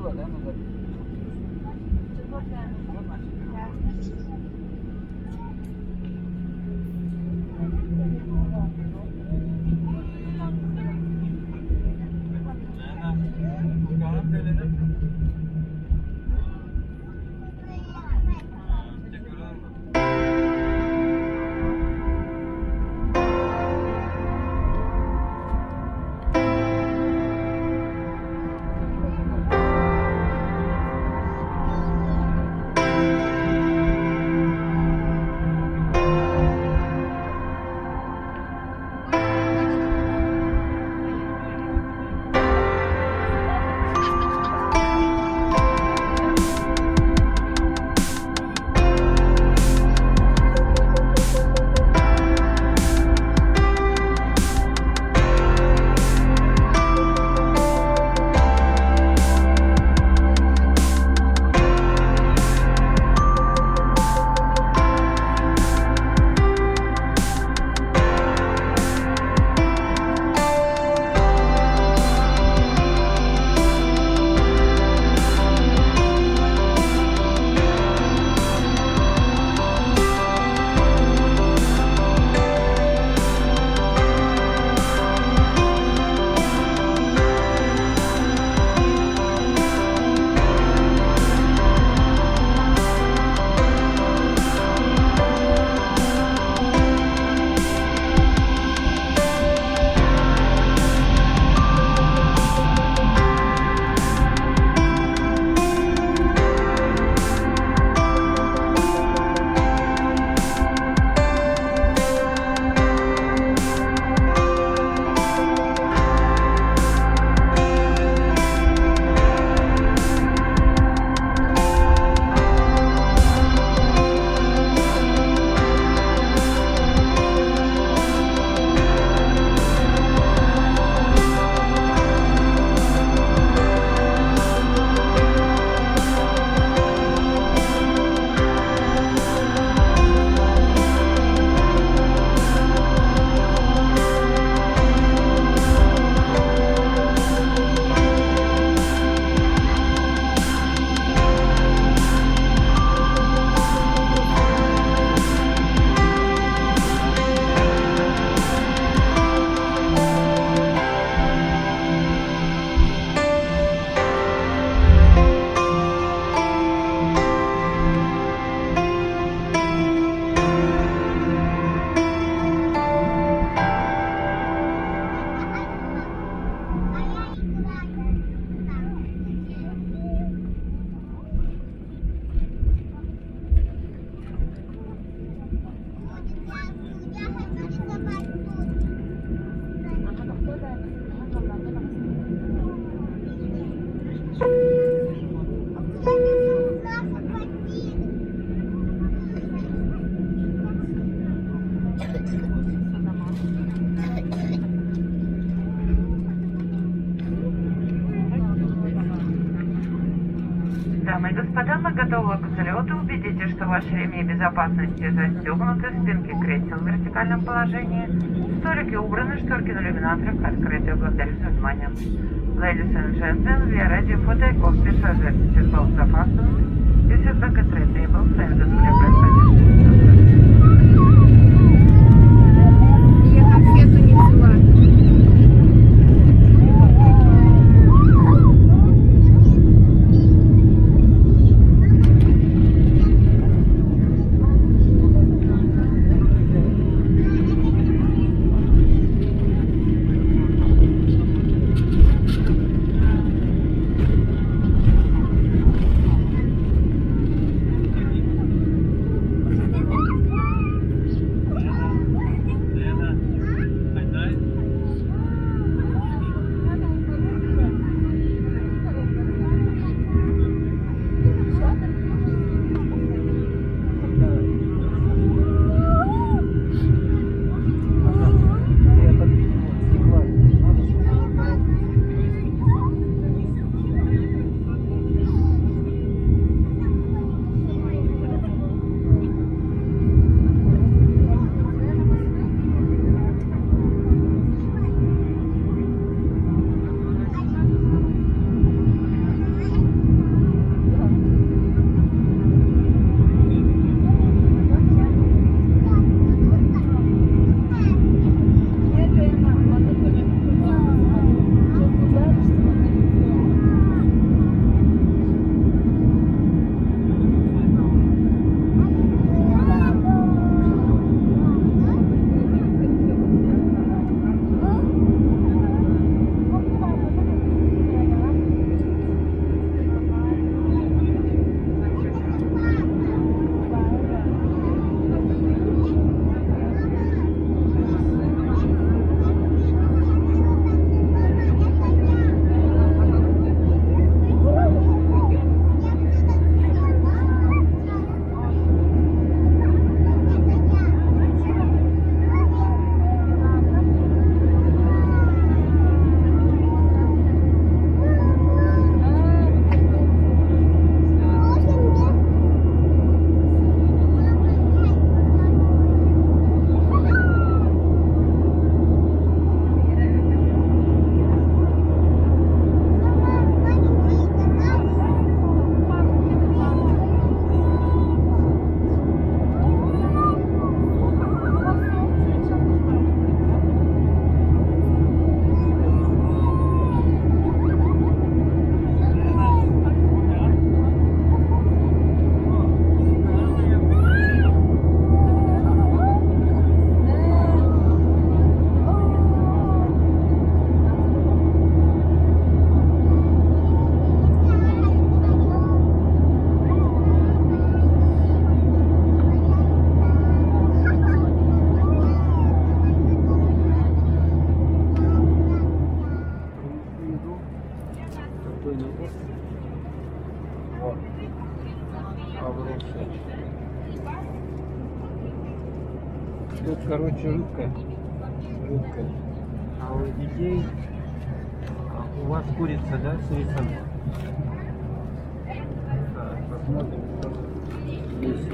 Dua kan? Дамы и господа, мы готовы к взлету. Убедитесь, что ваши ремни безопасности застегнуты, спинки кресел в вертикальном положении, столики убраны, шторки на иллюминаторах открыты. Благодарю за внимание. Ladies and gentlemen, we are ready for takeoff. Passengers, seatbelts are fastened. This is back at tray table. Stand at clear press position. Я конфету не взяла. Тут, короче, рыбка. Рыбка. А у детей... У вас курица, да, с рисом? Так, посмотрим, что здесь.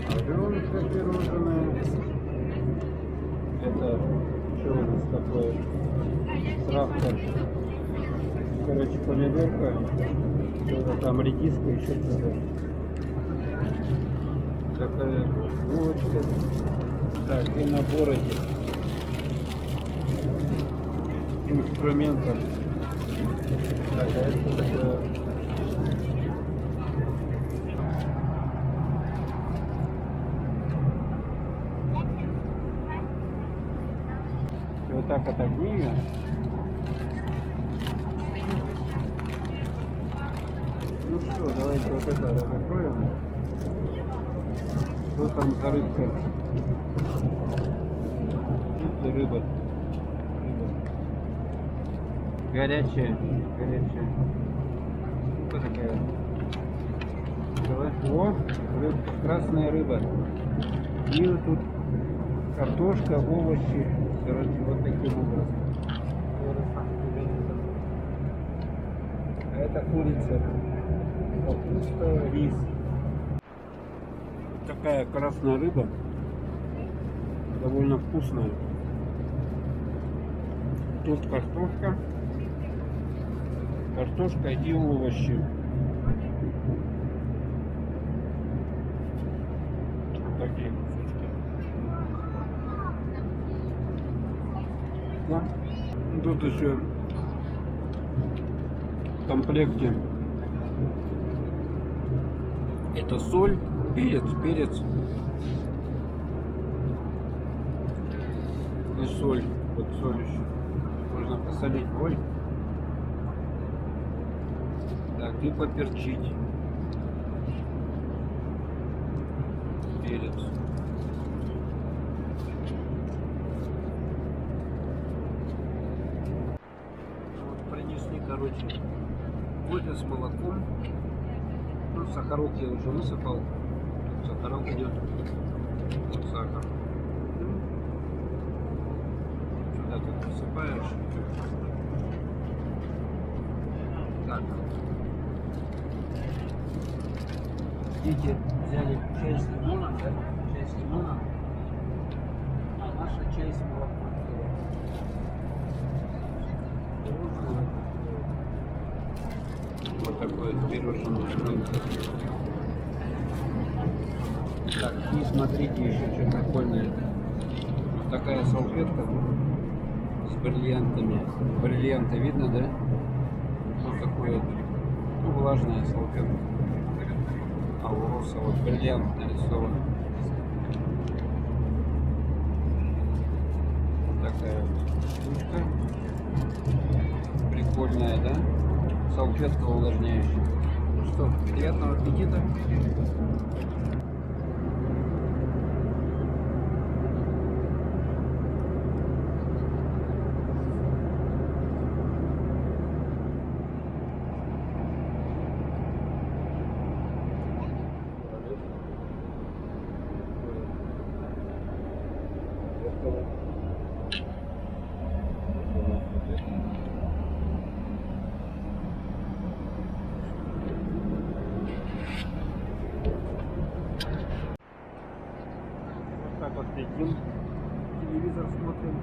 Аленка пирожное. Это что у нас такое? Травка. Короче, помидорка. Что-то там редиска, еще что-то. Такая булочка. Так, и набор этих инструментов. Так, а это такое? И вот так это книга. Ну что, давайте вот это закроем. Что там за рыбка? Это рыба. Горячая, горячая. Что такая? Давай. О, рыбка, красная рыба. И вот тут картошка, овощи. Короче, вот таким образом. А это курица. Капуста, рис. Такая красная рыба. Довольно вкусная. Тут картошка. Картошка и овощи. Вот такие кусочки. Да. Тут еще в комплекте это соль, перец и соль. Вот соль еще. Можно посолить. Ой. Так, и поперчить. Перец. Вот принесли, короче, кофе с молоком. Ну, сахарок я уже высыпал. Тут сахарок идет. Вот сахар. Сюда тут посыпаешь. Так. Дети взяли чай с лимоном, да? Чай с лимоном. А наша чай с молоком. Вот такое пирожное. Так, и смотрите еще что прикольное. Вот такая салфетка с бриллиантами. Бриллианты видно, да? Вот такое, ну, влажная салфетка. А у роса вот бриллиант нарисован. Вот такая штучка. Прикольная, да? Салфетка увлажняющая. Ну что, приятного аппетита. Так вот сидим, телевизор смотрим.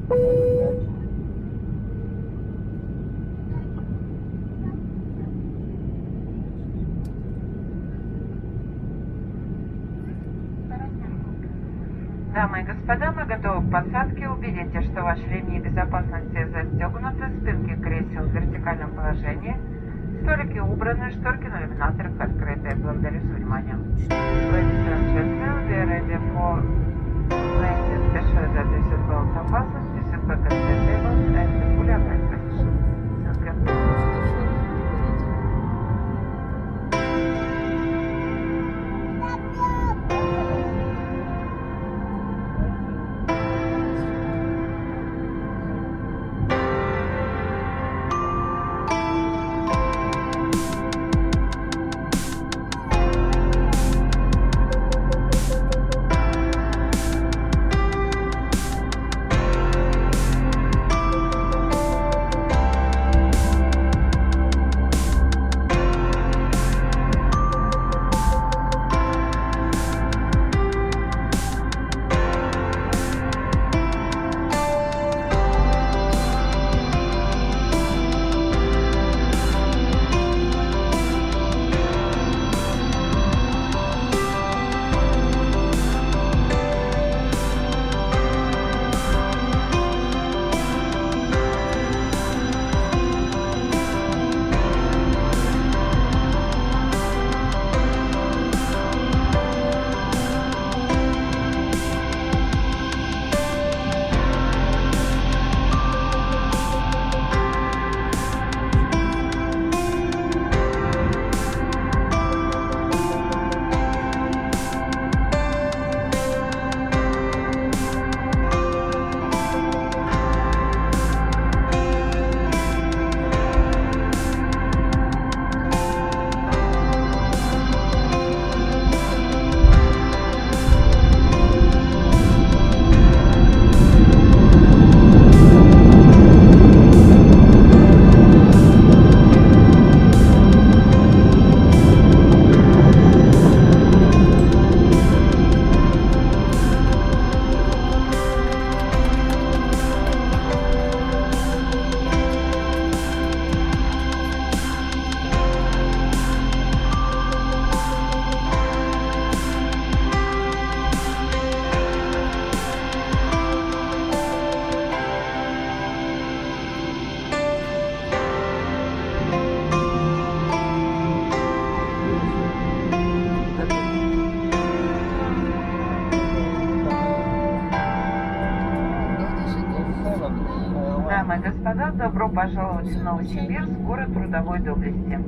Дамы и господа, мы готовы к посадке. Убедитесь, что ваши ремни безопасности застегнуты, спинки кресел в вертикальном положении, столики убраны, шторки на иллюминаторах открыты. Благодарю за внимание. Ladies and gentlemen, we are ready for landing. Special that is about опасности, seatbelt disabled and fully upright position. Thank you. Дамы и господа, добро пожаловать в Новосибирск, город трудовой доблести.